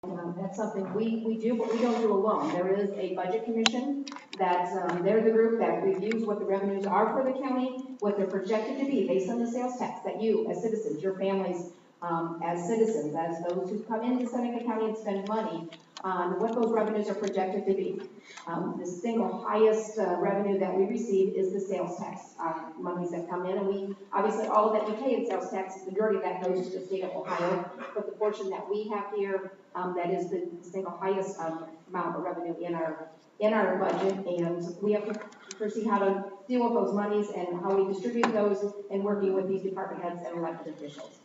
That's something we do, but we don't do alone. There is a budget commission that, they're the group that reviews what the revenues are for the county, what they're projected to be based on the sales tax that you, as citizens, your families, as citizens, as those who come into Seneca County and spend money, on what those revenues are projected to be. The single highest revenue that we receive is the sales tax, monies that come in, and we, obviously, all of that we pay in sales tax, the majority of that goes to the state of Ohio, but the portion that we have here, that is the single highest amount of revenue in our budget, and we have to foresee how to deal with those monies and how we distribute those, and working with these department heads and elected officials.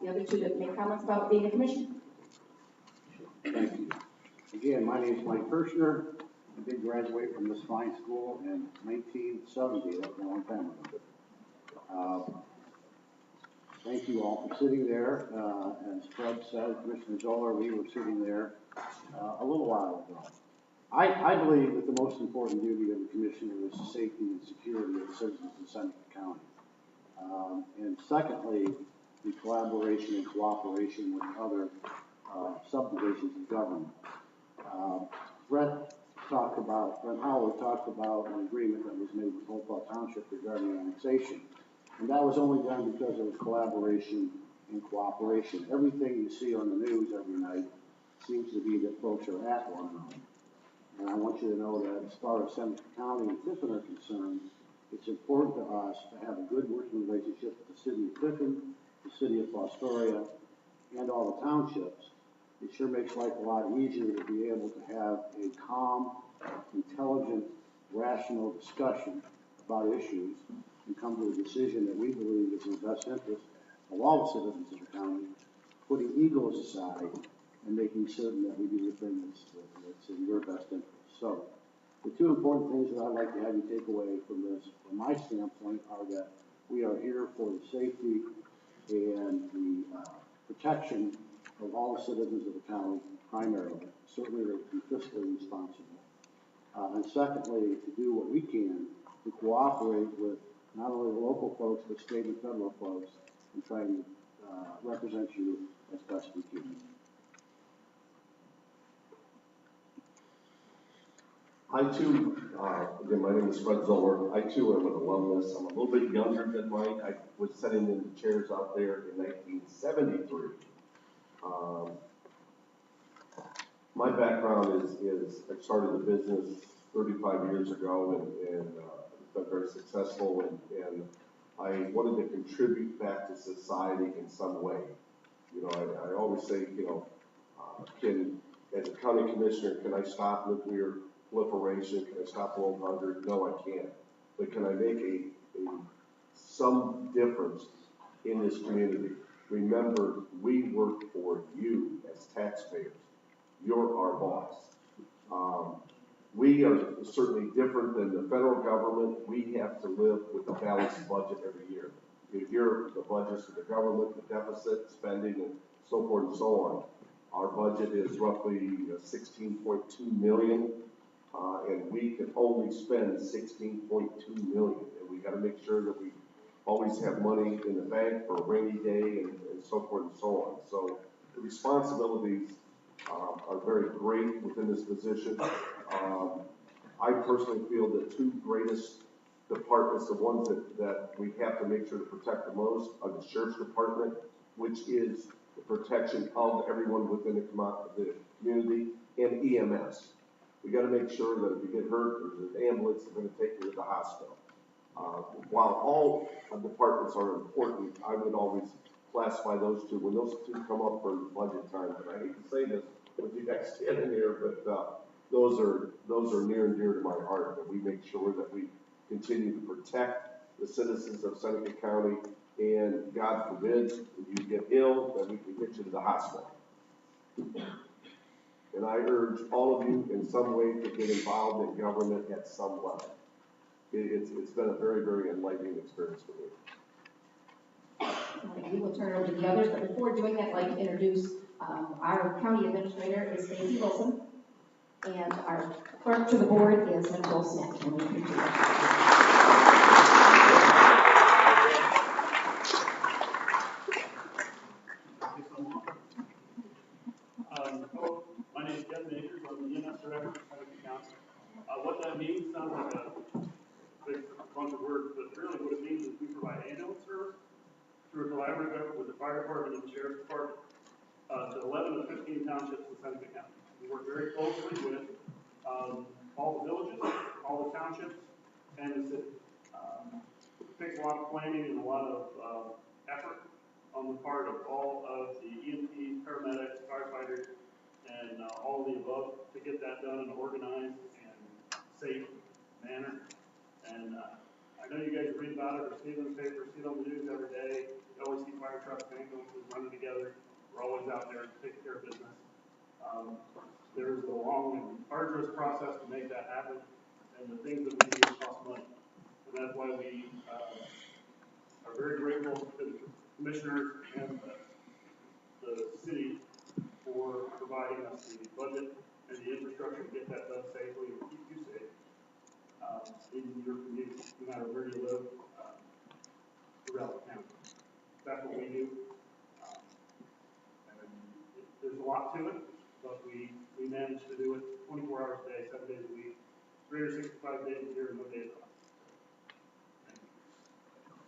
The other two that make comments about being a commission. Thank you. Again, my name is Mike Kirshner. I did graduate from this fine school in 1970. That was a long time ago. Thank you all for sitting there. As Fred said, Commissioner Zoller, we were sitting there a little while ago. I believe that the most important duty of the commissioner is the safety and security of the citizens of Seneca County. And secondly, the collaboration and cooperation with other subdivisions of government. Brent Howard talked about an agreement that was made with Hopewell Township regarding annexation. And that was only done because of collaboration and cooperation. Everything you see on the news every night seems to be that folks are at one another. And I want you to know that as far as Seneca County and Tiffin are concerned, it's important to us to have a good working relationship with the city of Tiffin, the city of Fostoria, and all the townships. It sure makes life a lot easier to be able to have a calm, intelligent, rational discussion about issues and come to a decision that we believe is in the best interest of all the citizens of the county, putting egos aside and making certain that we do the thing that's in your best interest. So the two important things that I'd like to have you take away from this, from my standpoint, are that we are here for the safety and the protection of all the citizens of the county, primarily. Certainly to be fiscally responsible. And secondly, to do what we can to cooperate with not only the local folks, but state and federal folks in trying to represent you as best we can. I too, again, my name is Fred Zoller. I too am an alumnus. I'm a little bit younger than Mike. I was sitting in the chairs out there in 1973. My background is I started the business 35 years ago and it's been very successful, and I wanted to contribute back to society in some way. You know, I always say, you know, as a county commissioner, can I stop nuclear proliferation? Can I stop world hunger? No, I can't. But can I make some difference in this community? Remember, we work for you as taxpayers. You're our boss. We are certainly different than the federal government. We have to live with a balanced budget every year. You hear the budgets of the government, the deficit, spending, and so forth and so on. Our budget is roughly 16.2 million, and we can only spend 16.2 million. And we got to make sure that we always have money in the bank for a rainy day and so forth and so on. So the responsibilities are very great within this position. I personally feel the two greatest departments, the ones that we have to make sure to protect the most, are the Sheriff's Department, which is the protection of everyone within the community, and EMS. We got to make sure that if you get hurt, there's an ambulance that's going to take you to the hospital. While all departments are important, I would always classify those two. When those two come up for budget time, and I hate to say this with you guys standing here, but those are near and dear to my heart, that we make sure that we continue to protect the citizens of Seneca County, and God forbid, if you get ill, that we can get you to the hospital. And I urge all of you in some way to get involved in government at some level. It's been a very, very enlightening experience for me. We will turn it over to the others, but before doing that, I'd like to introduce our county administrator is Stacey Wilson, and our clerk to the board is Nicole Smith. Hello, my name is Kevin Akers, I'm the EMS director for Hennepin County. What that means sounds like a big bunch of words, but really what it means is we provide ambulance service through a collaborative effort with the fire department and the sheriff's department to 11 of the 15 townships in Hennepin County. We work very closely with all the villages, all the townships, and the city. It takes a lot of planning and a lot of effort on the part of all of the EMT, paramedics, firefighters, and all of the above to get that done in an organized and safe manner. And I know you guys read about it or see it in the paper, see it on the news every day. You always see fire trucks and ambulances running together. We're always out there to take care of business. There's a long and arduous process to make that happen, and the things that we do cost money. And that's why we are very grateful to the commissioners and the city for providing us the budget and the infrastructure to get that done safely and keep you safe in your community, no matter where you live throughout the county. That's what we do. And there's a lot to it, but we manage to do it 24 hours a day, 7 days a week, 365 days a year, no days off.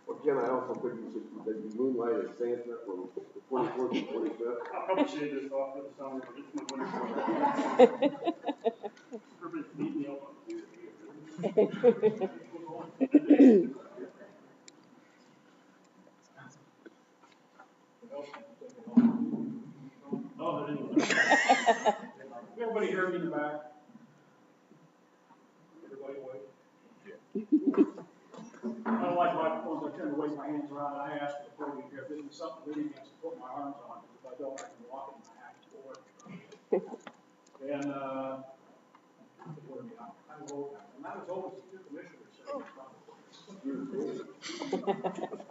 Well, Ken, I also think you should moonlight as Santa from the 24th and 25th. I'll probably shave this off for the summer, but it's my winter. Everybody's beating me up on Oh, anyway. Everybody hear me in the back? Everybody wait. I don't like microphones, I tend to wave my hands around, and I ask for the podium here, if this is something really needs to put my arms on, if I don't, I can walk in my act forward. And, I'm old, I'm not as old as the two commissioners said.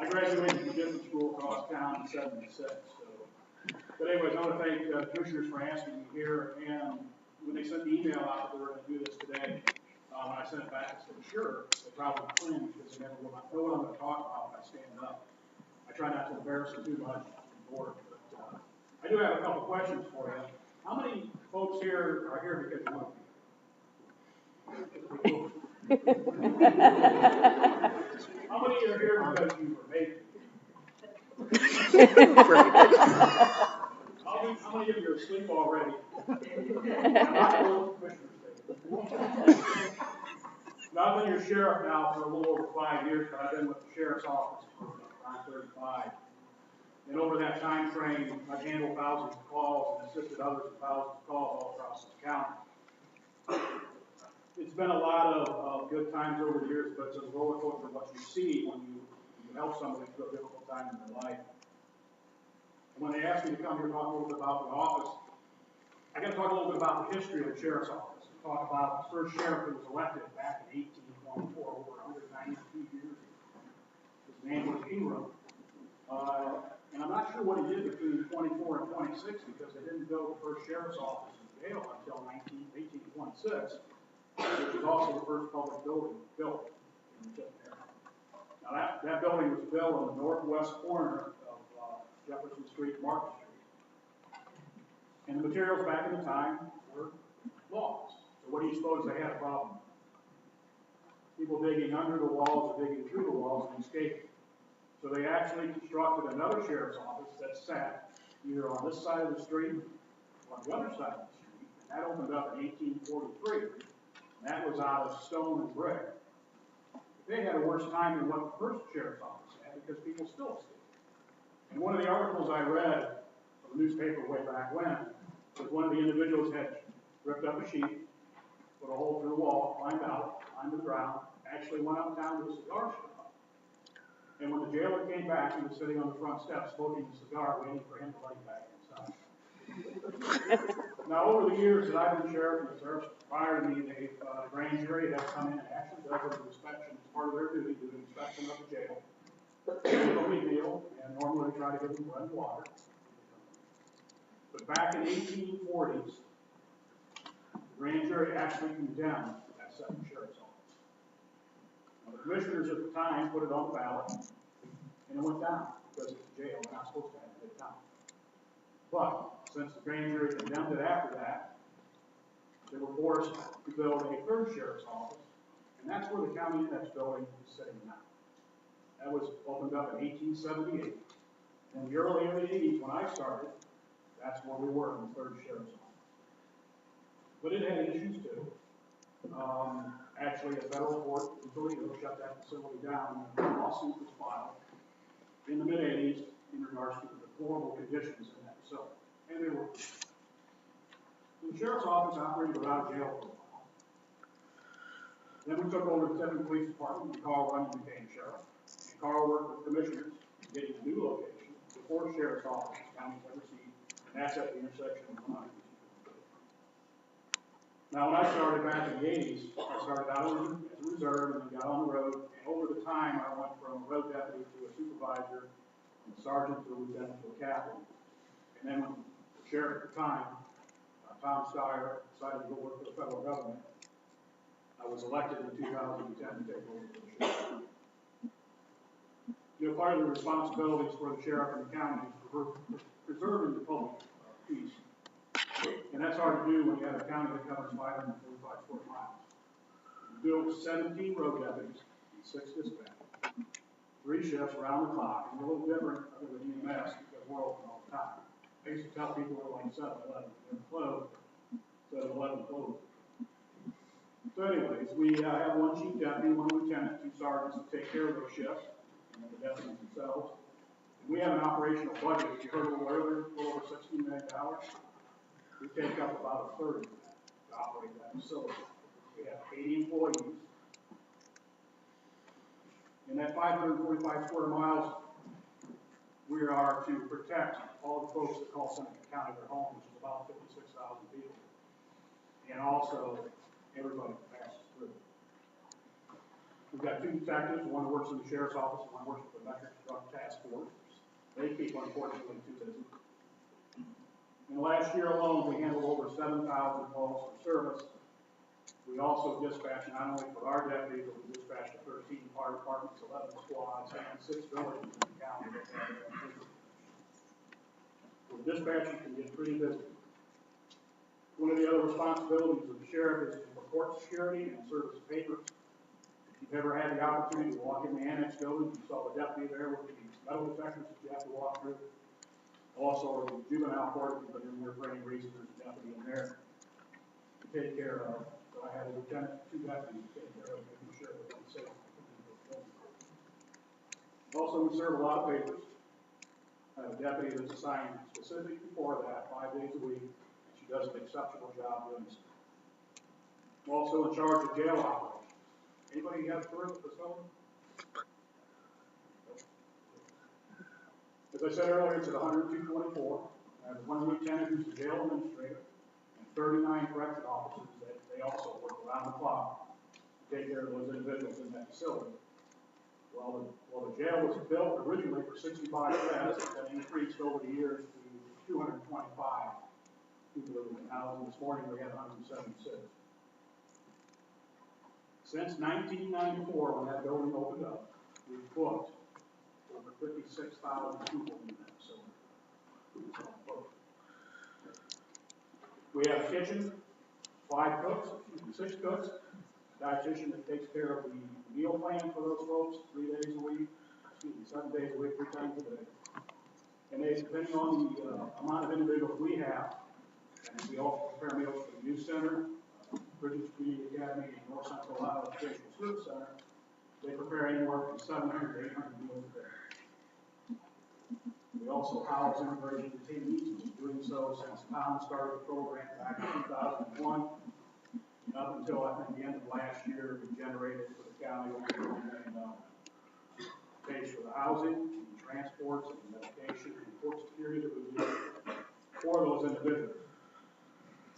I graduated from business school across town in '76, so. But anyways, I want to thank the commissioners for asking me here, and when they sent the email out that they were going to do this today, when I sent it back, I said, sure, they probably cringe because they never know what I'm going to talk about when I stand up. I try not to embarrass them too much on board, but I do have a couple questions for you. How many folks here are here because you want to be? How many are here because you were made? How many of you are asleep already? Now, I've been your sheriff now for a little over 5 years, but I've been with the sheriff's office for around 35. And over that time frame, I've handled thousands of calls and assisted others with thousands of calls all across the county. It's been a lot of good times over the years, but it's a roller coaster what you see when you help somebody through a difficult time in their life. And when they asked me to come here and talk a little bit about the office, I got to talk a little bit about the history of the sheriff's office. Talk about the first sheriff that was elected back in 1824, over 192 years ago. His name was Ingram. And I'm not sure what he did between 24 and 26 because they didn't build the first sheriff's office in jail until 1826, which was also the first public building built in Tiffin. Now that building was built on the northwest corner of Jefferson Street, Market Street. And the materials back in the time were logs. So what do you suppose they had a problem? People digging under the walls or digging through the walls and escaping. So they actually constructed another sheriff's office that sat either on this side of the street or on the other side of the street. And that opened up in 1843. And that was out of stone and brick. They had a worse time than what the first sheriff's office had because people still escaped. And one of the articles I read from a newspaper way back when was one of the individuals had ripped up a sheet, put a hole through the wall, climbed out, climbed the ground, actually went uptown to a cigar shop. And when the jailer came back, he was sitting on the front steps smoking a cigar, waiting for him to let him back inside. Now, over the years that I've been sheriff and the sheriffs prior to me, the grand jury has come in and actually does an inspection as part of their duty, do an inspection of the jail. No big deal, and normally they try to give them bread and water. But back in the 1840s, the grand jury actually condemned that second sheriff's office. Now, the commissioners at the time put it on the ballot, and it went down because it's a jail. We're not supposed to have it down. But Since the grand jury condemned it after that, they were forced to build a third sheriff's office, and that's where the county index building is sitting now. That was opened up in 1878. In the early 80s, when I started, that's where we were, in the third sheriff's office. But it had issues too. Actually, a federal court in Toledo shut that facility down, and a lawsuit was filed in the mid-80s in regards to the deplorable conditions in that facility. And they were. The sheriff's office operated without a jail for a while. Then we took over the Tiffin Police Department, and Carl Runyon became sheriff. And Carl worked with commissioners in getting a new location, the fourth sheriff's office the county's ever seen, and that's at the intersection of Lamont. Now, when I started back in the 80s, I started out as a reserve and then got on the road. And over the time, I went from a road deputy to a supervisor, from a sergeant to a lieutenant to a captain. And then when the sheriff at the time, Tom Steyer, decided to go work for the federal government, I was elected in 2010 to take over for the sheriff. You know, part of the responsibilities for the sheriff and the county is for preserving the public peace. And that's hard to do when you have a county that covers 545 square miles. You do it with 17 road deputies, 6 dispatchers, 3 shifts around the clock, and a little different other than EMS because we're open all the time. I used to tell people we're like 7-11, they're closed, 7-11 closed. So anyways, we have 1 chief deputy, 1 lieutenant, 2 sergeants to take care of those shifts, and the deputies themselves. And we have an operational budget, as you heard a little earlier, a little over $16 million. We take up about a third of that to operate that facility. We have 80 employees. In that 545 square miles, we are to protect all the folks that call Seneca County their home, which is about 56,000 people. And also, everybody that passes through. We've got 2 detectives, one works in the sheriff's office, one works with the Metric Drug Task Force. They keep, unfortunately, too busy. In the last year alone, we handled over 7,000 calls for service. We also dispatched not only for our deputies, but we dispatched 13 fire departments, 11 squads, and 6 villages in the county. So dispatching can get pretty busy. One of the other responsibilities of the sheriff is to report security and service papers. If you've ever had the opportunity to walk in the annex building, you saw the deputy there with the metal detectors that you have to walk through. Also, the juvenile court, but in there for any reason, there's a deputy in there to take care of. So I had a lieutenant, 2 deputies to take care of, making sure that I'm safe. Also, we serve a lot of papers. I have a deputy that's assigned specifically for that 5 days a week, and she does an exceptional job doing so. I'm also in charge of jail operations. Anybody have a tour of the facility? As I said earlier, it's at 10224. I have 1 lieutenant who's the jail administrator, and 39 correction officers that they also work around the clock to take care of those individuals in that facility. Well, the jail was built originally for 65 beds, and increased over the years to 225 people living in housing. This morning we had 176. Since 1994, when that building opened up, we've booked over 56,000 people in that facility. We have a kitchen, 5 cooks, 6 cooks, a dietitian that takes care of the meal plan for those folks 3 days a week, 7 days a week, 3 times a day. And they, depending on the amount of individuals we have, and we also prepare meals for the youth center, Bridges Community Academy, and North Central Iowa Educational Service Center, they prepare anywhere from 700 to 800 meals a day. We also house integrated detainees, and we've been doing so since Tom started the program back in 2001. Up until, I think, the end of last year, we generated for the county over $1 million. Pays for the housing, and transports, and medication, and court security that we do for those individuals.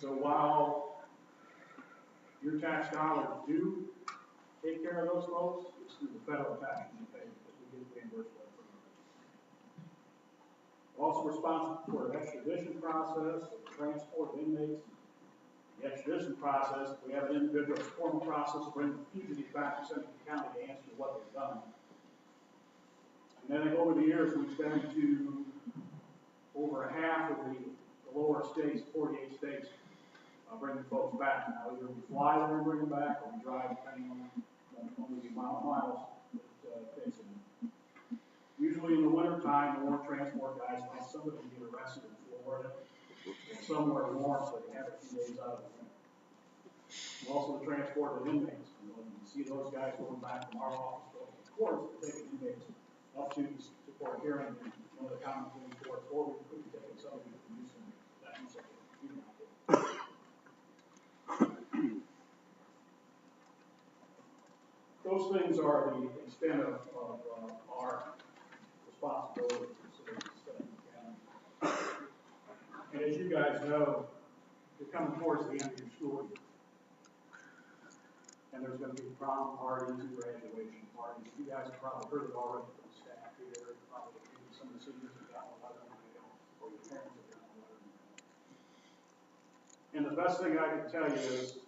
So while your tax dollars do take care of those folks, it's through the federal taxes you pay because we get reimbursed for that. Also responsible for the extradition process, the transport of inmates. The extradition process, if we have an individual formal process to bring the fugitive back to Seneca County to answer what they've done. And then over the years, we've been to over half of the lower states, 48 states, bringing folks back. Now, either we fly them and bring them back, or we drive, depending on the amount of miles it takes them. Usually in the wintertime, the more transport guys find somebody to get arrested in Florida, or somewhere warm, so they have a few days out of the winter. We also transport the inmates. When you see those guys going back from our office to the courts, we're taking inmates up to court hearing in one of the common police courts, or we could be taking somebody from Houston, that use of juvenile court. Those things are the extent of our responsibility for Study County. And as you guys know, you're coming towards the end of your school year. And there's going to be prom parties and graduation parties. You guys have probably heard it already from the staff here, probably some of the seniors have gotten a letter in the mail, or your parents have gotten a letter in the mail. And the best thing I can tell you is,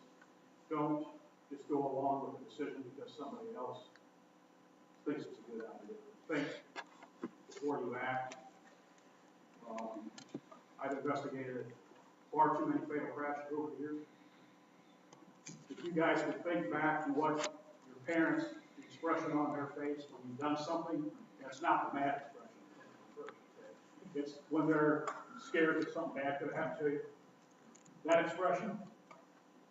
don't just go along with the decision because somebody else thinks it's a good idea. Think before you act. I've investigated far too many fatal crashes over the years. If you guys could think back to what your parents' expression on their face when you've done something, that's not the mad expression. It's when they're scared that something bad could happen to you. That expression,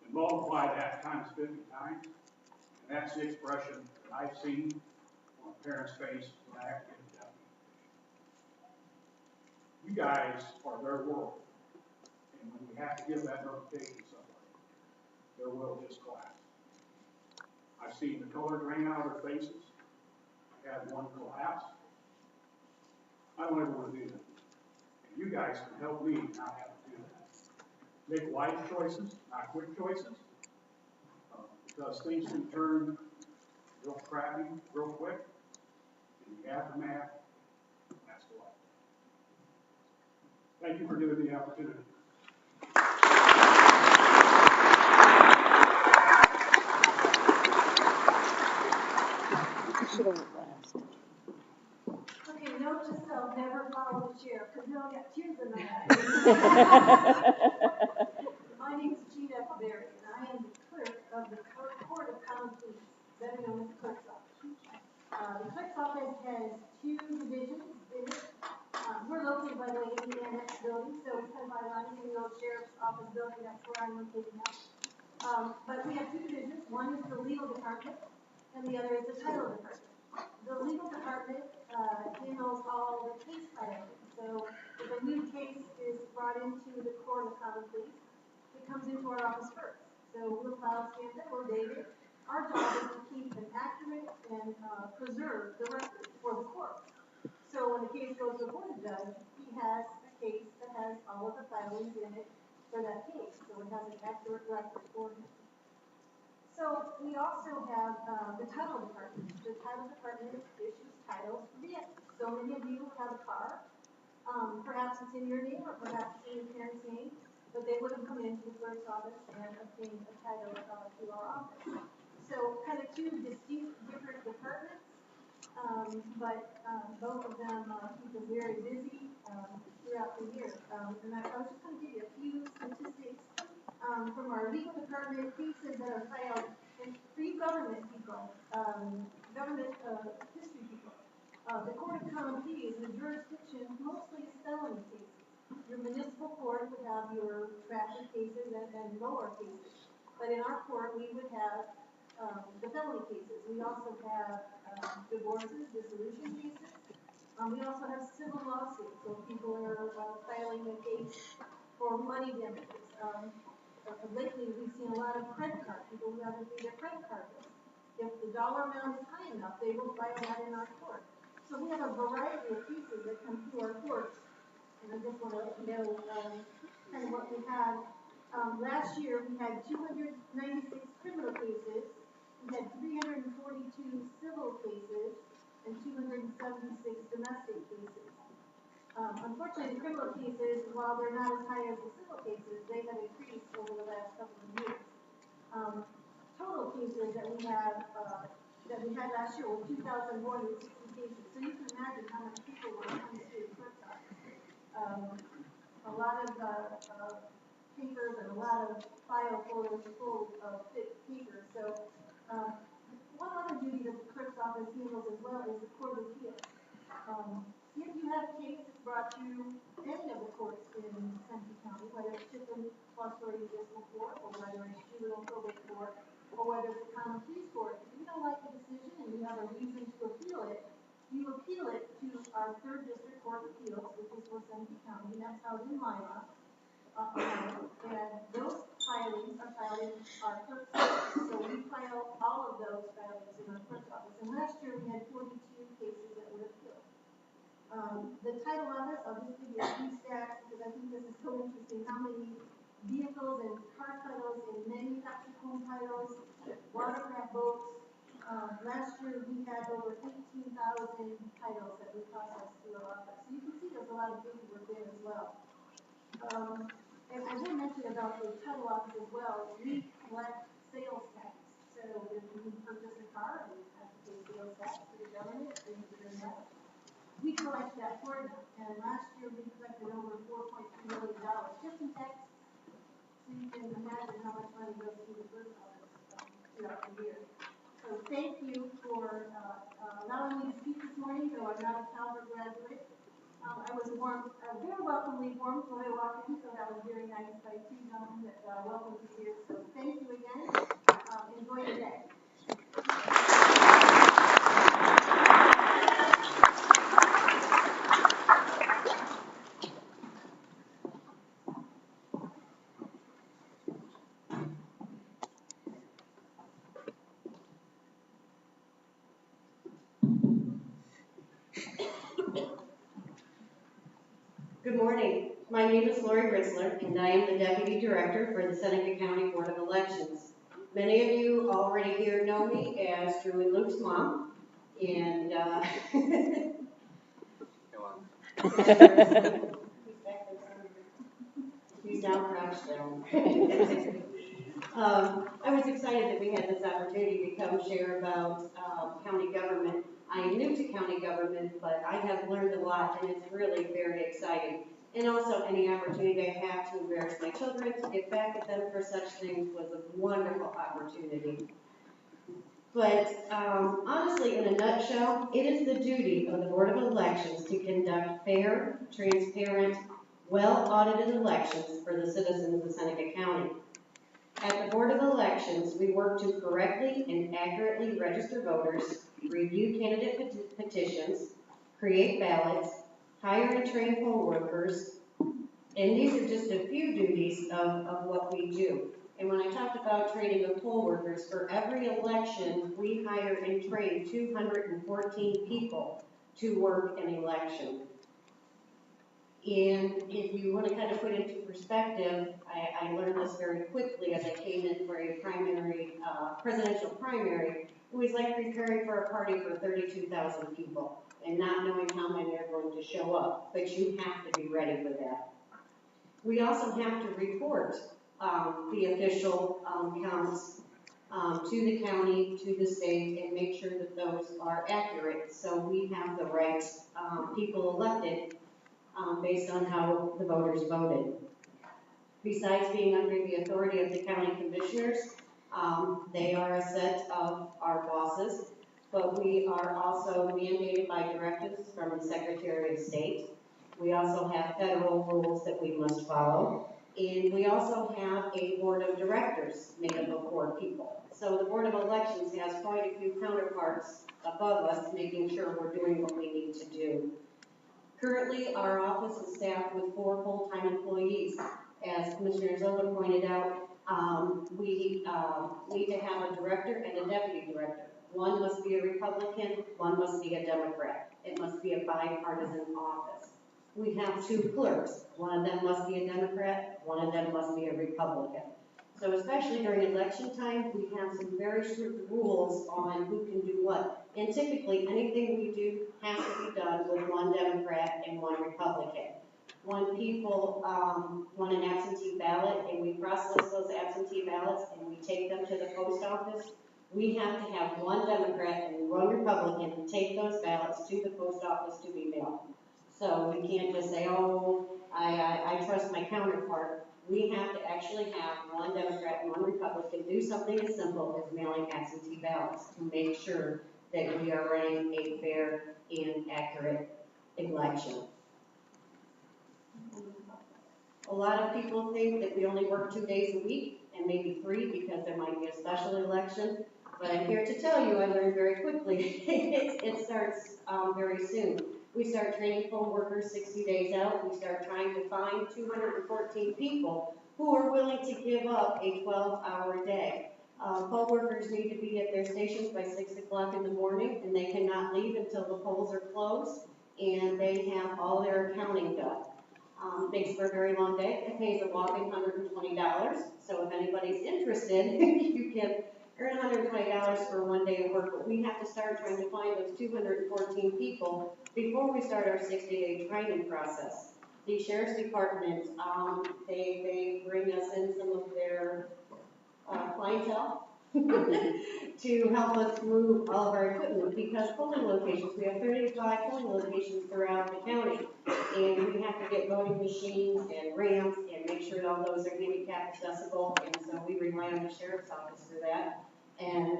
and multiply that times 50 times, and that's the expression that I've seen on a parent's face when I acted in death. You guys are their world, and when you have to give that notification to somebody, their world just collapsed. I've seen the color drain out of their faces. I had one collapse. I don't ever want to do that. And you guys can help me not have to do that. Make wise choices, not quick choices, because things can turn real crappy real quick. And the aftermath, that's the life. Thank you for giving me the opportunity. Okay, note to self, never follow the chair, because they'll get tears in my eyes. My name is Gina Berry, and I am the clerk of the Court of Common Pleas, better known as the clerk's office. The clerk's office has two divisions in it. We're located, by the way, in the annex building, so because I'm running in the old sheriff's office building, that's where I'm located now. But we have two divisions. One is the legal department, and the other is the title department. The legal department handles all the case filing. So if a new case is brought into the Court of Common Pleas, it comes into our office first. So we'll file stamp it, we'll date it. Our job is to keep an accurate and preserve the record for the court. So when the case goes before the judge, he has a case that has all of the filings in it for that case. So it has an accurate record for him. So we also have the title department. The title department issues titles for vehicles. So many of you have a car. Perhaps it's in your name or perhaps it's in your parents' name, but they would have come into the clerk's office and obtained a title to our office. So kind of two distinct different departments, but both of them keep us very busy throughout the year. And I was just going to give you a few statistics from our legal department, cases that are filed, and for you government people, government history people, the Court of Common Pleas is a jurisdiction mostly felony cases. Your municipal court would have your traffic cases and lower cases, but in our court we would have the felony cases. We also have divorces, dissolution cases. We also have civil lawsuits, so people are filing a case for money damages. Lately, we've seen a lot of credit card people who haven't paid their credit card bills. If the dollar amount is high enough, they will file that in our court. So we have a variety of cases that come through our courts. And I just want to let you know kind of what we had. Last year, we had 296 criminal cases. We had 342 civil cases and 276 domestic cases. Unfortunately, the criminal cases, while they're not as high as the civil cases, they have increased over the last couple of years. Total cases that we had last year were 2,160 cases. So you can imagine how many people were coming to the clerk's office. a lot of, papers and a lot of file folders full of thick papers. So, one other duty that the clerk's office handles as well is the court of appeal. If you have a case that's brought to any of the courts in Central County, whether it's Chipley Foster Municipal Court, or whether it's juvenile probate court, or whether it's a common pleas court, if you don't like the decision and you have a reason to appeal it, you appeal it to our 3rd District Court of Appeals, which is for Central County, and that's held in Lima. And those filings are filed in our clerk's office. So we file all of those filings in our clerk's office. And last year we had 42 cases that were appealed. The title of it, I'll just give you a few stats because I think this is so interesting. How many vehicles and car titles and manufactured home titles, watercraft boats. Last year we had over 15,000 titles that we processed through our office. So you can see there's a lot of paperwork there as well. And I did mention about the title office as well. We collect sales tax. So if you purchase a car and you have to pay sales tax to the government, we collect that for them. And last year we collected over $4.2 million just in tax. So you can imagine how much money goes through the clerk's office throughout the year. So thank you for allowing me to speak this morning, though I'm not a Calvert graduate. I was very welcomely warmed when I walked in, so that was very nice by 2 gentlemen that welcomed me here. So thank you again. Enjoy your day. Good morning. My name is Lori Ritzler, and I am the Deputy Director for the Seneca County Board of Elections. Many of you already here know me as Drew and Luke's mom, and he's down crouched down. I was excited that we had this opportunity to come share about county government. I am new to county government, but I have learned a lot, and it's really very exciting. And also, any opportunity I have to embarrass my children, to get back at them for such things was a wonderful opportunity. But honestly, in a nutshell, it is the duty of the Board of Elections to conduct fair, transparent, well-audited elections for the citizens of Seneca County. At the Board of Elections, we work to correctly and accurately register voters, review candidate petitions, create ballots, hire and train poll workers, and these are just a few duties of what we do. And when I talked about training of poll workers, for every election, we hire and train 214 people to work an election. And if you want to kind of put it into perspective, I learned this very quickly as I came in for a primary, presidential primary. It was like preparing for a party for 32,000 people and not knowing how many are going to show up, but you have to be ready for that. We also have to report the official counts to the county, to the state, and make sure that those are accurate. So we have the right people elected based on how the voters voted. Besides being under the authority of the county commissioners, they are a set of our bosses, but we are also mandated by directives from the Secretary of State. We also have federal rules that we must follow. And we also have a board of directors made up of 4 people. So the Board of Elections has quite a few counterparts above us, making sure we're doing what we need to do. Currently, our office is staffed with 4 full-time employees. As Commissioner Zola pointed out, we need to have a director and a deputy director. One must be a Republican, one must be a Democrat. It must be a bipartisan office. We have 2 clerks. One of them must be a Democrat, one of them must be a Republican. So especially during election time, we have some very strict rules on who can do what. And typically, anything we do has to be done with 1 Democrat and 1 Republican. When people want an absentee ballot and we process those absentee ballots and we take them to the post office, we have to have 1 Democrat and 1 Republican take those ballots to the post office to be mailed. So we can't just say, oh, I trust my counterpart. We have to actually have one Democrat and one Republican do something as simple as mailing absentee ballots to make sure that we are running a fair and accurate election. A lot of people think that we only work 2 days a week and maybe 3 because there might be a special election. But I'm here to tell you, I learned very quickly, it starts very soon. We start training poll workers 60 days out. We start trying to find 214 people who are willing to give up a 12-hour day. Poll workers need to be at their stations by 6 o'clock in the morning, and they cannot leave until the polls are closed, and they have all their accounting done. Makes for a very long day. It pays a whopping $120. So if anybody's interested, you can earn $120 for 1 day of work. But we have to start trying to find those 214 people before we start our 60-day training process. The sheriff's department, they bring us in some of their clientele to help us move all of our equipment, because polling locations, we have 35 polling locations throughout the county, and we have to get voting machines and ramps and make sure all those are handicap accessible, and so we rely on the sheriff's office for that. And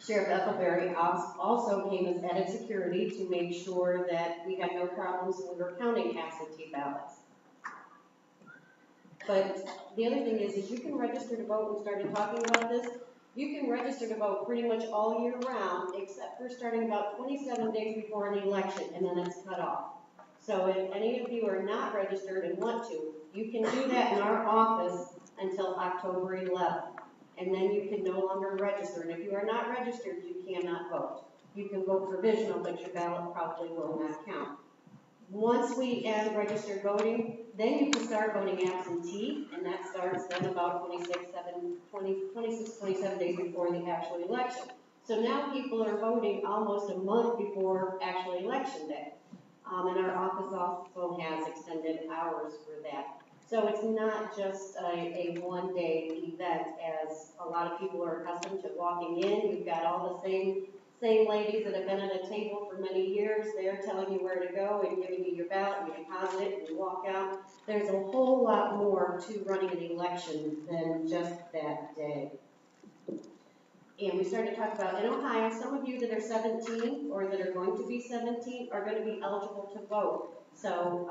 Sheriff Ethelberry also came as added security to make sure that we had no problems when we were counting absentee ballots. But the other thing is you can register to vote. We started talking about this. You can register to vote pretty much all year round, except for starting about 27 days before an election, and then it's cut off. So if any of you are not registered and want to, you can do that in our office until October 11th. And then you can no longer register. And if you are not registered, you cannot vote. You can vote provisional, but your ballot probably will not count. Once we end registered voting, then you can start voting absentee, and that starts then about 27 days before the actual election. So now people are voting almost a month before actual election day. And our office also has extended hours for that. So it's not just a one-day event, as a lot of people are accustomed to walking in. You've got all the same ladies that have been at a table for many years. They're telling you where to go and giving you your ballot, you deposit it, and you walk out. There's a whole lot more to running an election than just that day. And we started to talk about, in Ohio, some of you that are 17 or that are going to be 17 are going to be eligible to vote. So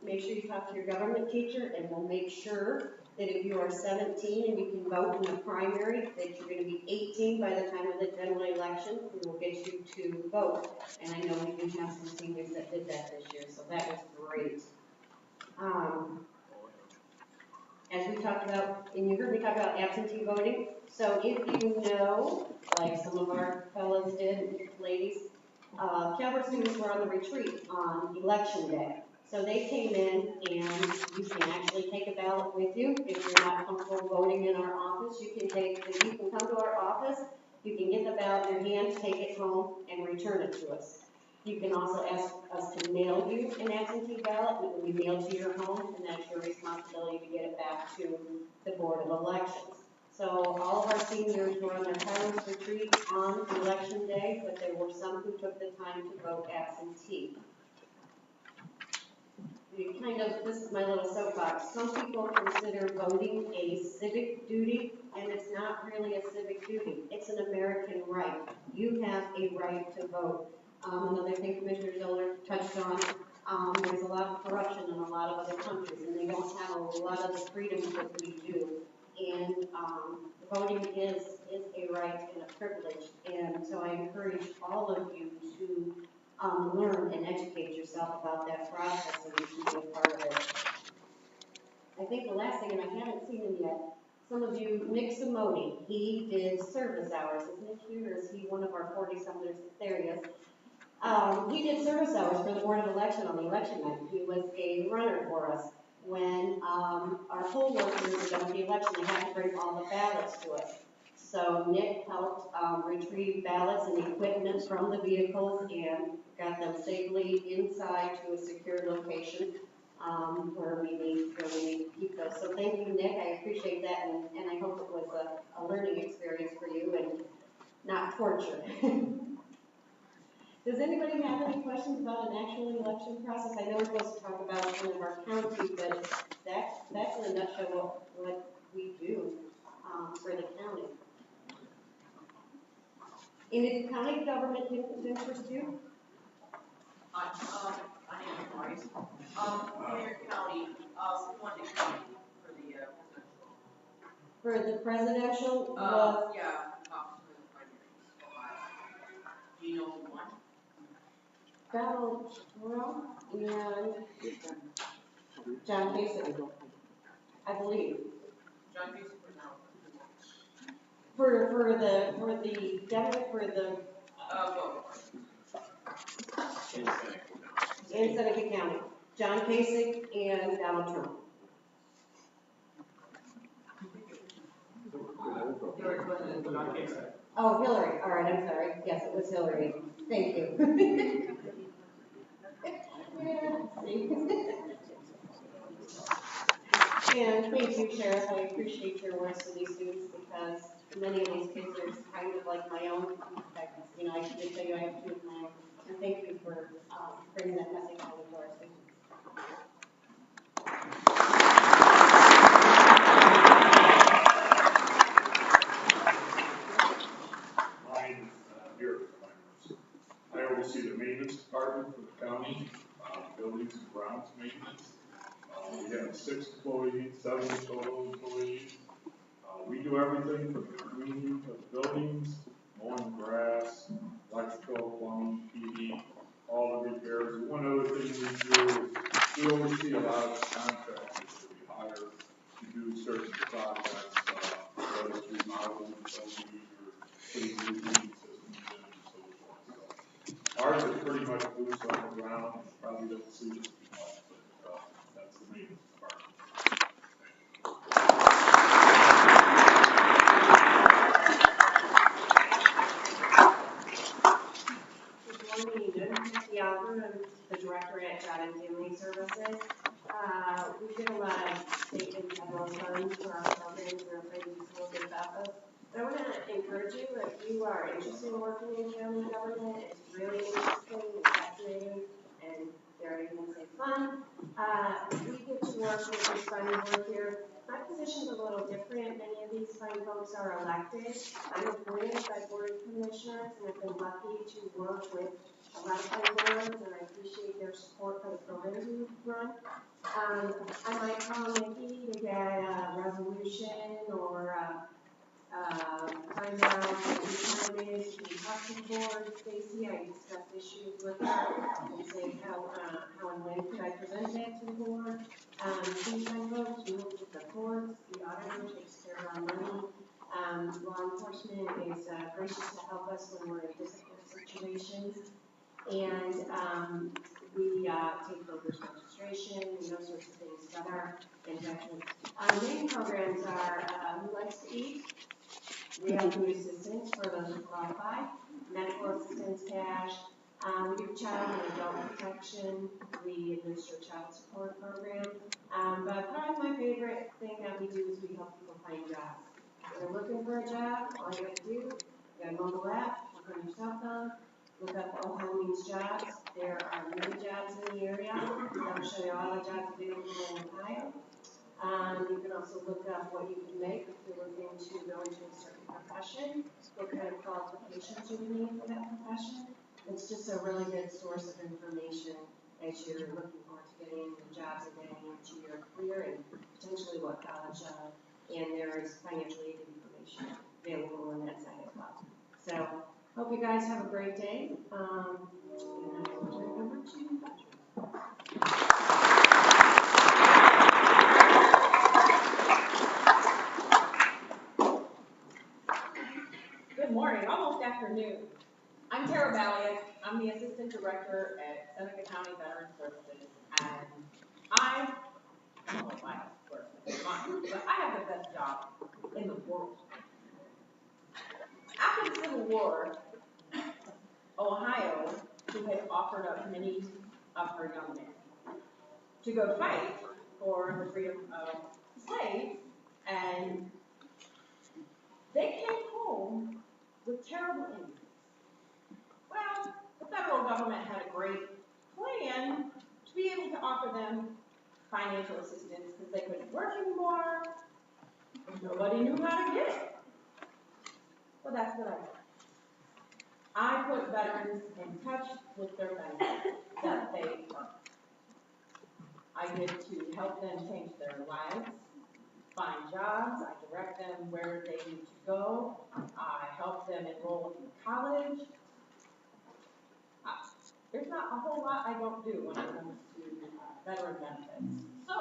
make sure you talk to your government teacher, and we'll make sure that if you are 17 and you can vote in the primary, that you're going to be 18 by the time of the general election. We will get you to vote. And I know we do have some seniors that did that this year, so that was great. As we talked about, and you heard me talk about absentee voting, so if you know, like some of our fellows did, ladies, Calvert students were on the retreat on election day. So they came in, and you can actually take a ballot with you. If you're not comfortable voting in our office, you can come to our office, you can get the ballot in your hand, take it home, and return it to us. You can also ask us to mail you an absentee ballot. It will be mailed to your home, and that's your responsibility to get it back to the Board of Elections. So all of our seniors were on their tireless retreat on election day, but there were some who took the time to vote absentee. This is my little soapbox. Some people consider voting a civic duty, and it's not really a civic duty. It's an American right. You have a right to vote. Another thing Commissioner Zoller touched on, there's a lot of corruption in a lot of other countries, and they don't have a lot of the freedoms that we do. And voting is a right and a privilege, and so I encourage all of you to learn and educate yourself about that process, and you can be a part of it. I think the last thing, and I haven't seen him yet, some of you, Nick Simone, he did service hours. Is Nick here, or is he one of our 40-somethers? There he is. He did service hours for the Board of Election on the election night. He was a runner for us. When our poll workers were done with the election, they had to bring all the ballots to us. So Nick helped retrieve ballots and equipment from the vehicles and got them safely inside to a secure location where we need to keep those. So thank you, Nick. I appreciate that, and I hope it was a learning experience for you and not torture. Does anybody have any questions about an actual election process? I know we're supposed to talk about kind of our county, but that's in a nutshell what we do, for the county. And if county government didn't interest you? I am Maurice. Mayor County, Swanton County for the presidential. For the presidential, was, Yeah, for the primaries, Ohio. Do you know who won? Donald Trump and John Kasich, I believe. John Kasich for now. For the Democrat, for the, Well, in Seneca County, John Kasich and Donald Trump. Hillary Clinton and John Kasich. Oh, Hillary, all right, I'm sorry, yes, it was Hillary, thank you. Yeah, see. And thank you, Sheriff, I appreciate your words to these students, because many of these kids are kind of like my own. In fact, you know, I should just tell you I have two of my own, and thank you for bringing that message home to our students. Mine, here, I oversee the maintenance department for the county, buildings and grounds maintenance. We have 6 employees, 7 total employees. We do everything from the cleaning of buildings, mowing grass, electrical, plumbing, TV, all the repairs. One other thing we do is we oversee a lot of contractors that we hire to do certain projects, whether it's remodeling buildings or putting new heating systems in and so forth. So ours is pretty much boots on the ground. You probably don't see this too much, but that's the maintenance department. Good morning, I'm Kathy Albert, I'm the director at Job and Family Services. We get a lot of state and federal funds for our programs, we're afraid to do a little bit about those. But I want to encourage you, if you are interested in working in county government, it's really interesting and fascinating, and dare I even say fun. We get to work with this fine board here. My position's a little different. Many of these fine folks are elected. I'm appointed by board of commissioners, and I've been lucky to work with a lot of fine boards, and I appreciate their support for the programs we run. I might call Nikki to get a resolution or find out what the time is, we talk to the board, Stacy, I discuss issues with her, and say how and when could I present that to the board. These kind of folks, we look at the courts, the auditor takes care of our money. Law enforcement is gracious to help us when we're in difficult situations. And we take voters registration and those sorts of things, but our investments. Our main programs are Who Likes to Eat. We have food assistance for those who qualify, medical assistance cash, we do child and adult protection, we administer child support program. But probably my favorite thing that we do is we help people find jobs. If you're looking for a job, all you have to do, you got a mobile app, look on your cell phone, look up Ohio Means Jobs. There are many jobs in the area. I'll show you all the jobs available in Ohio. You can also look up what you can make if you're looking to go into a certain profession, what kind of qualifications you need for that profession. It's just a really good source of information as you're looking forward to getting into jobs and getting into your career and potentially what college. And there is financial aid information available on that side as well. So, hope you guys have a great day. And I will turn it over to you. Good morning, almost afternoon. I'm Tara Balliet. I'm the Assistant Director at Seneca County Veteran Services. And I don't know if I have the first one, but I have the best job in the world. After the Civil War, Ohio, who had offered up many of her young men to go fight for the freedom of slaves, and they came home with terrible injuries. Well, the federal offer them financial assistance because they couldn't work anymore. Nobody knew how to get it. Well, that's what I did. I put veterans in touch with their benefits that they earn. I get to help them change their lives, find jobs, I direct them where they need to go, I help them enroll in college. There's not a whole lot I don't do when it comes to veteran benefits. So,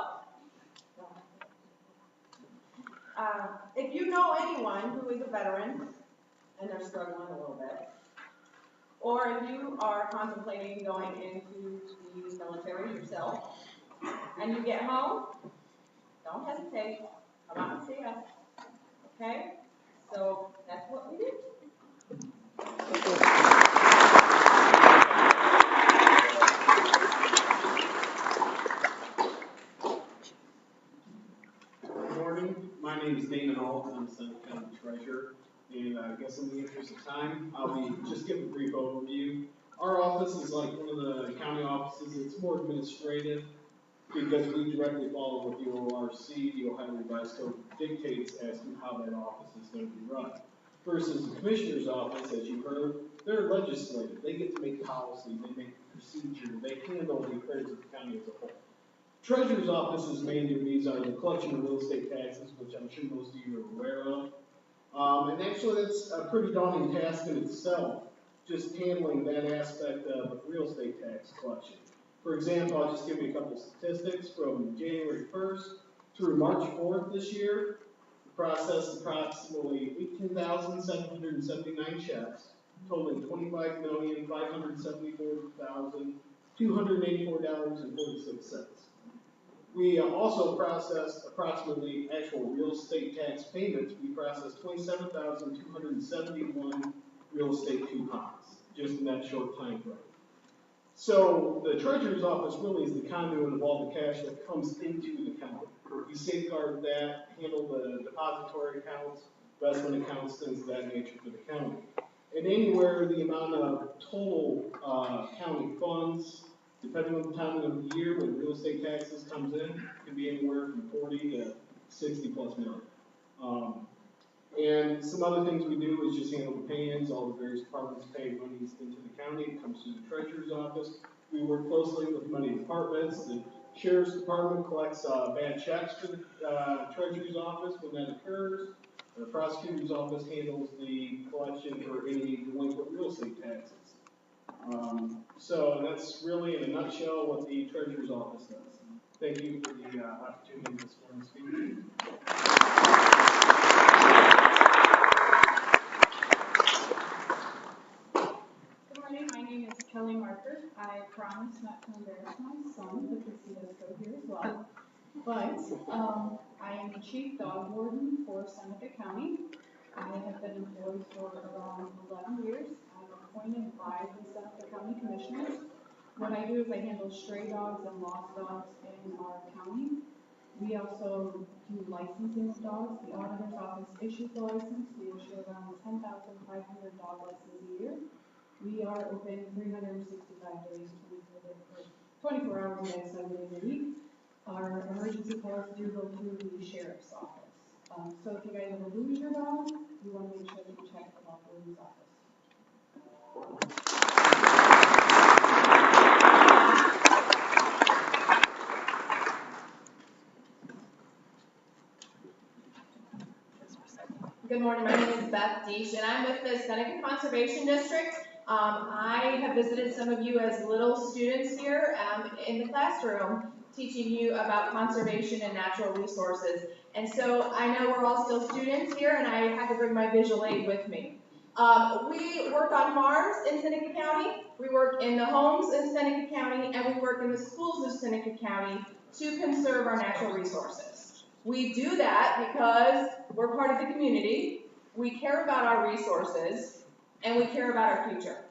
if you know anyone who is a veteran and they're struggling a little bit, or if you are contemplating going into the military yourself, and you get home, don't hesitate, come out and see us, okay? So that's what we do. Good morning, my name is Damon Alt, I'm Seneca County Treasurer, and I guess in the interest of time, I'll be just give a brief overview. Our office is like one of the county offices, it's more administrative, because we directly follow what the ORC, the Ohio Revised Code, dictates as to how that office is going to be run. Versus the Commissioner's office, as you heard, they're legislative. They get to make policy, they make procedure, they handle the affairs of the county as a whole. Treasurer's office's main duties are the collection of real estate taxes, which I'm sure most of you are aware of. And actually, that's a pretty daunting task in itself, just handling that aspect of real estate tax collection. For example, I'll just give you a couple statistics. From January 1st through March 4th this year, we processed approximately 18,779 checks, totaling $25,574,284.46. We also processed approximately actual real estate tax payments. We processed 27,271 real estate coupons, just in that short time frame. So the Treasurer's office really is the conduit of all the cash that comes into the county. We safeguard that, handle the depository accounts, investment accounts, things of that nature for the county. And anywhere the amount of total county funds, depending on the time of the year when real estate taxes comes in, can be anywhere from 40 to 60 plus million. And some other things we do is just handle the pay-ins. All the various departments pay monies into the county. It comes through the Treasurer's office. We work closely with money departments. The Sheriff's Department collects bad checks for the Treasurer's office when that occurs. The Prosecutor's office handles the collection for any delinquent real estate taxes. So that's really, in a nutshell, what the Treasurer's office does. Thank you for the opportunity this morning to speak to you. My name is Kelly Marker. I promise not to embarrass my son because he does go here as well. But I am the chief dog warden for Seneca County. I have been employed for around 11 years. I'm appointed by the Seneca County Commissioners. What I do is I handle stray dogs and lost dogs in our county. We also do licensing of dogs. The auditor's office issues the license. We issue around 10,500 dog licenses a year. We are open 365 days, 24 hours a day, 7 days a week. Our emergency calls do go through the sheriff's office. So if you guys ever lose your dog, you want to make sure that you check the dog warden's office. Good morning, my name is Beth Deesh, and I'm with the Seneca Conservation District. I have visited some of you as little students here in the classroom, teaching you about conservation and natural resources. And so I know we're all still students here, and I had to bring my visual aid with me. We work on farms in Seneca County, we work in the homes in Seneca County, and we work in the schools of Seneca County to conserve our natural resources. We do that because we're part of the community, we care about our resources, and we care about our future.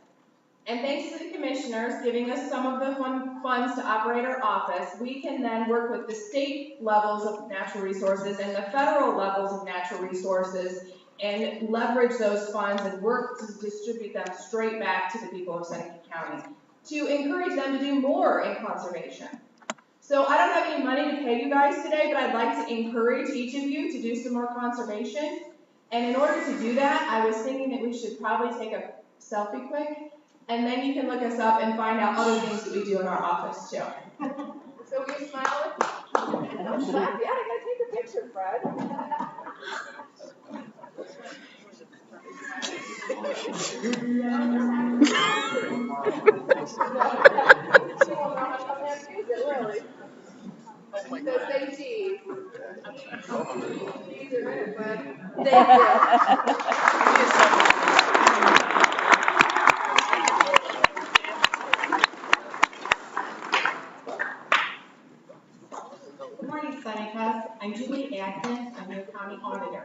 And thanks to the commissioners giving us some of the funds to operate our office, we can then work with the state levels of natural resources and the federal levels of natural resources and leverage those funds and work to distribute them straight back to the people of Seneca County to encourage them to do more in conservation. So I don't have any money to pay you guys today, but I'd like to encourage each of you to do some more conservation. And in order to do that, I was thinking that we should probably take a selfie quick, and then you can look us up and find out other things that we do in our office too. So will you smile? Don't laugh yet, I gotta take a picture, Fred. So say cheese. Cheese are in it, Fred. Thank you. Good morning, Seneca. I'm Julie Atkins. I'm your county auditor.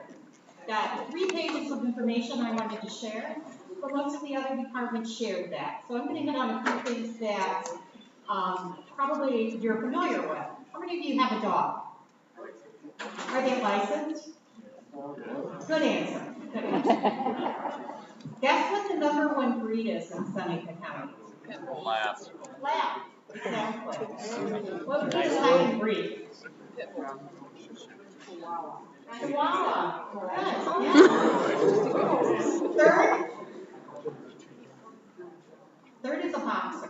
Got 3 pages of information I wanted to share, but most of the other departments shared that. So I'm going to hit on a few things that probably you're familiar with. How many of you have a dog? Are they licensed? Good answer. Good answer. Guess what the #1 breed is in Seneca County? Lab. Lab. Exactly. What would be the second breed? Chihuahua. Good. Yeah. Third is a boxer.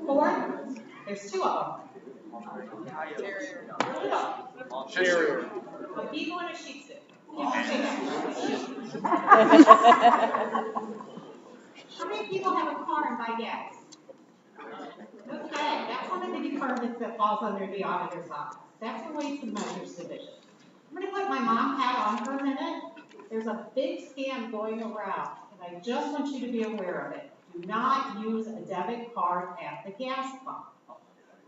4th, there's 2 of them. Terrier. A beagle and a shih tzu. How many people have a car and buy gas? Okay, that's one of the departments that falls under the auditor's office. That's the Weights and Measures Division. I'm going to put my mom hat on for a minute. There's a big scam going around, and I just want you to be aware of it. Do not use a debit card at the gas pump.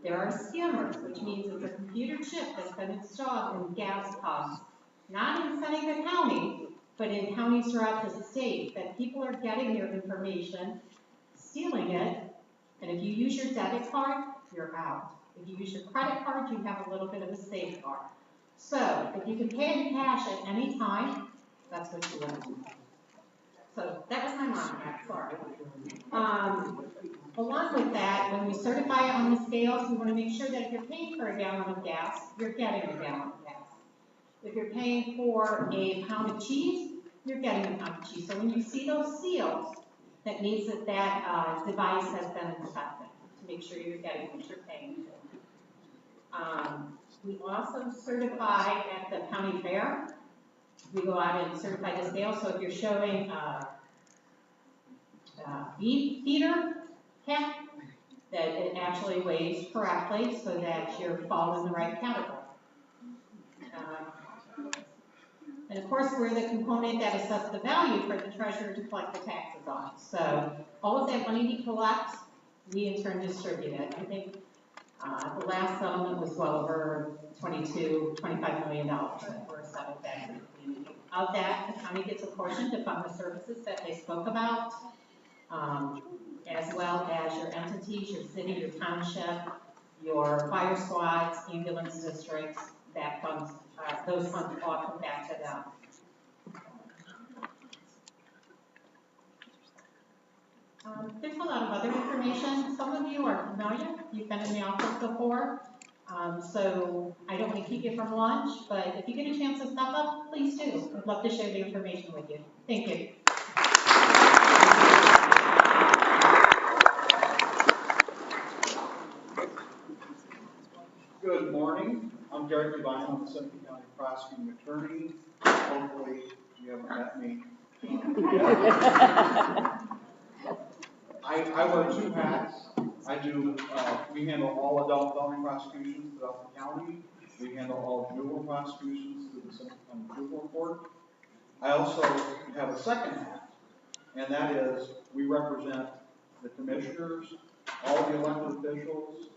There are scammers, which means it's a computer chip that's been installed in gas pumps, not in Seneca County, but in counties throughout the state, that people are getting your information, stealing it, and if you use your debit card, you're out. If you use your credit card, you have a little bit of a safeguard. So, if you can pay in cash at any time, that's what you want to do. So, that was my mom, sorry. Along with that, when we certify it on the scales, we want to make sure that if you're paying for a gallon of gas, you're getting a gallon of gas. If you're paying for a pound of cheese, you're getting a pound of cheese. So when you see those seals, that means that that device has been inspected to make sure you're getting what you're paying for. We also certify at the county fair. We go out and certify the scale. So if you're showing beef feeder cap, that it actually weighs correctly so that you're fall in the right category. And of course, we're the component that assesses the value for the treasurer to collect the taxes on. So all of that money we collect, we in turn distribute it. I think the last settlement was well over $25 million that were settled back in the community. Of that, the county gets a portion to fund the services that they spoke about, as well as your entities, your city, your township, your fire squads, ambulance districts, that funds, those funds all come back to them. There's a lot of other information. Some of you are familiar. You've been in the office before. So I don't want to keep you from lunch, but if you get a chance to step up, please do. I'd love to share the information with you. Thank you. Good morning. I'm Derek Devine. I'm the Seneca County Prosecuting Attorney. Hopefully, you haven't met me. I wear 2 hats. We handle all adult felony prosecutions throughout the county. We handle all juvenile prosecutions through the Seneca County Juvenile Court. I also have a second hat, and that is we represent the commissioners, all the elected officials,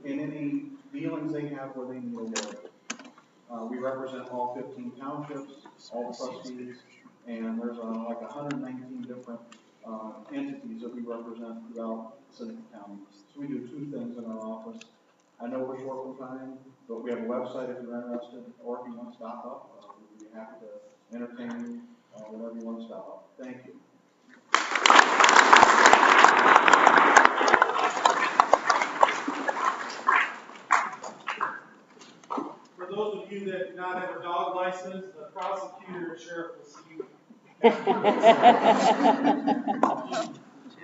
in any dealings they have where they need a lawyer. We represent all 15 townships, all the trustees, and there's like 119 different entities that we represent throughout Seneca County. So we do 2 things in our office. I know we're short on time, but we have a website if you're interested, or if you want to stop up, we'd be happy to entertain you whenever you want to stop up. Thank you. not have a dog license, the prosecutor or sheriff will see you.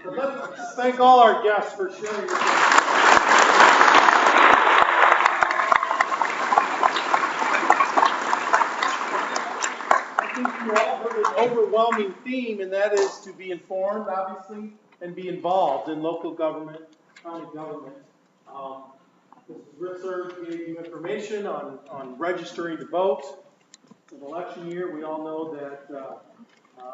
But let's thank all our guests for sharing your. I think you all heard an overwhelming theme, and that is to be informed, obviously, and be involved in local government, county government. Mrs. Ritzler gave you information on registering to vote. In election year, we all know that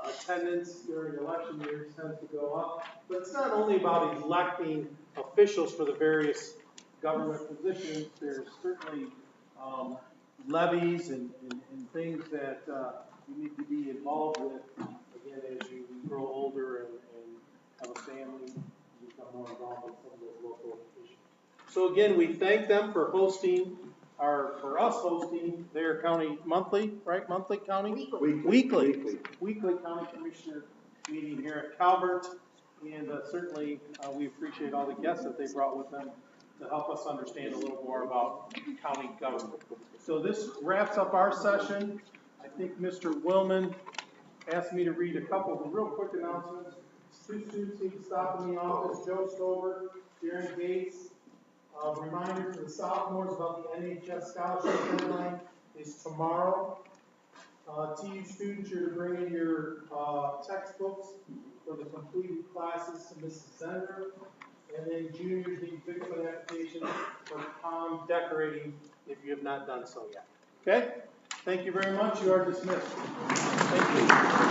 attendance during election years tends to go up. But it's not only about electing officials for the various government positions. There's certainly levies and things that you need to be involved with, again, as you grow older and have a family, you become more involved in some of those local issues. So again, we thank them for hosting, for us hosting their county monthly, right, monthly county? Weekly county commissioner meeting here at Calvert. And certainly, we appreciate all the guests that they brought with them to help us understand a little more about county government. So this wraps up our session. I think Mr. Willman asked me to read a couple of real quick announcements. 2 students need to stop in the office, Joe Stover, Darren Gates. Reminder to the sophomores about the NHS scholarship deadline is tomorrow. TU students, you're to bring in your textbooks for the completed classes to Mrs. Zender. And then juniors need to pick up an application for prom decorating if you have not done so yet. Okay? Thank you very much. You are dismissed. Thank you.